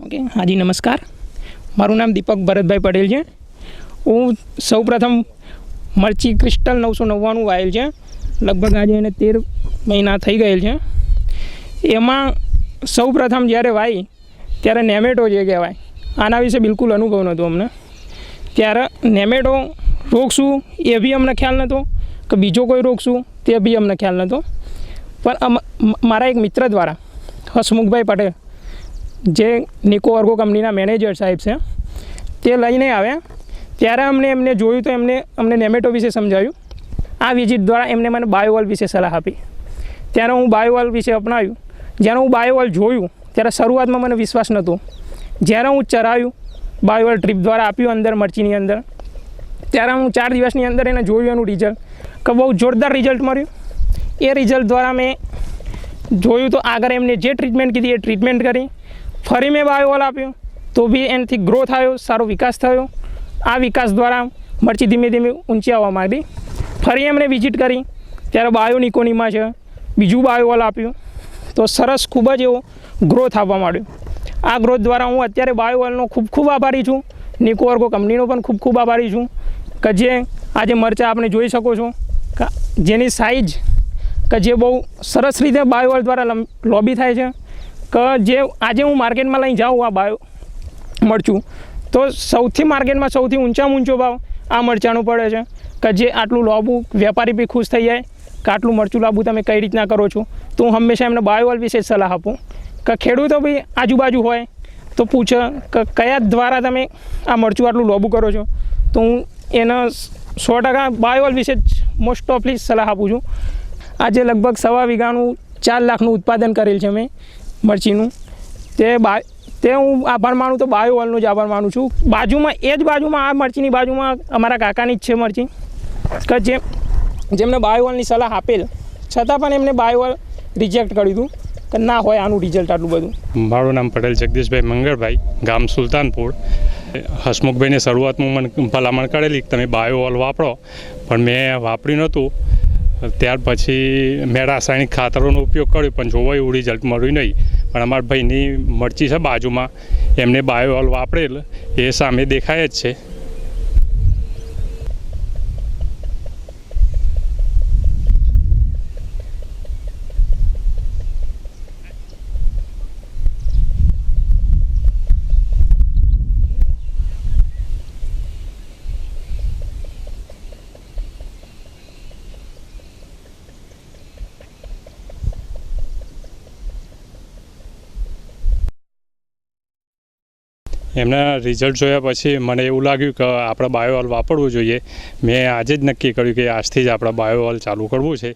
Okay હાજી નમસ્કાર, મારું નામ દીપક ભરતભાઈ પટેલ છે. હું સૌપ્રથમ મરચી ક્રિસ્ટલ 999 વાયેલ છે. લગભગ આજે એને 13 મહિના થઈ ગયેલ છે. એમાં સૌપ્રથમ જ્યારે વાવી ત્યારે નેમેટો જે કહેવાય આના વિશે બિલકુલ અનુભવ નહોતો અમને. ત્યારે નેમેટો રોગ શું એ બી અમને ખ્યાલ નહોતો કે બીજો કોઈ રોગ શું તે બી અમને ખ્યાલ નહોતો. પણ મારા એક મિત્ર દ્વારા હસમુખભાઈ પટેલ જે નિકો અર્ગો કંપનીના મેનેજર સાહેબ છે તે લઈને આવ્યા. ત્યારે એમને જોયું તો અમને નેમેટો વિશે સમજાવ્યું. આ વિઝિટ દ્વારા એમને મને બાયોવોલ વિશે સલાહ આપી. ત્યારે હું બાયોવોલ વિશે અપનાવ્યું. જ્યારે હું બાયોવોલ જોયું ત્યારે શરૂઆતમાં મને વિશ્વાસ નહોતો. જ્યારે હું ચરાવ્યું બાયોવોલ ટ્રીપ દ્વારા આપ્યું અંદર મરચીની અંદર, ત્યારે હું 4 દિવસની અંદર એને જોયું એનું રિઝલ્ટ કે બહુ જોરદાર રિઝલ્ટ મળ્યું. એ રિઝલ્ટ દ્વારા મેં જોયું તો આગળ એમને જે ટ્રીટમેન્ટ કીધી એ ટ્રીટમેન્ટ કરી. ફરી મેં બાયોવોલ આપ્યું તો બી એનાથી ગ્રોથ આવ્યો, સારો વિકાસ થયો. આ વિકાસ દ્વારા મરચી ધીમે ધીમે ઊંચી આવવા માંડી. ફરી એમણે વિઝિટ કરી ત્યારે બાયોનિકોનીમાં છે બીજું બાયોવોલ આપ્યું તો સરસ ખૂબ જ એવો ગ્રોથ આવવા માંડ્યો. આ ગ્રોથ દ્વારા હું અત્યારે બાયોવોલનો ખૂબ આભારી છું. નિકો અર્ગો કંપનીનો પણ ખૂબ આભારી છું કે જે આજે મરચાં આપણે જોઈ શકો છો કે જેની સાઇઝ કે જે બહુ સરસ રીતે બાયોવોલ દ્વારા લોબી થાય છે કે જે આજે હું માર્કેટમાં લઈને જાઉં આ બાયો મરચું તો માર્કેટમાં સૌથી ઊંચામાં ઊંચો ભાવ આ મરચાંનો પડે છે કે જે આટલું લાંબુ વેપારી બી ખુશ થઈ જાય કે આટલું મરચું લાંબુ તમે કઈ રીતના કરો છો. તો હું હંમેશા એમને બાયોવોલ વિશે સલાહ આપું કે ખેડૂતો બી આજુબાજુ હોય તો પૂછે કે કયા દ્વારા તમે આ મરચું આટલું લાંબુ કરો છો. તો હું એના 100% બાયોવોલ વિશે જ મોસ્ટ ઓફલી સલાહ આપું છું. આજે લગભગ 1.25 વીઘાનું 4 લાખનું ઉત્પાદન કરેલ છે મેં મરચીનું. તે હું આભાર માનું તો બાયોવોલનો જ આભાર માનું છું. બાજુમાં આ મરચીની બાજુમાં અમારા કાકાની જ છે મરચી કે જેમને બાયોવોલની સલાહ આપેલ છતાં પણ એમને બાયોવોલ રિજેક્ટ કર્યું હતું કે ના હોય આનું રિઝલ્ટ આટલું બધું. મારું નામ પટેલ જગદીશભાઈ મંગળભાઈ, ગામ સુલતાનપુર. હસમુખભાઈને શરૂઆતમાં મને ભલામણ કરેલી કે તમે બાયોવોલ વાપરો, પણ મેં વાપર્યું નહોતું. ત્યાર પછી મેં રાસાયણિક ખાતરોનો ઉપયોગ કર્યો પણ જોવો એવું રિઝલ્ટ મળ્યું નહીં. પણ અમારા ભાઈની મરચી છે બાજુમાં, એમને બાયોવોલ વાપરેલ એ સામે દેખાય જ છે. એમના રિઝલ્ટ જોયા પછી મને એવું લાગ્યું કે આપણે બાયોવોલ વાપરવું જોઈએ. મેં આજે જ નક્કી કર્યું કે આજથી જ આપણે બાયોવોલ ચાલુ કરવું છે.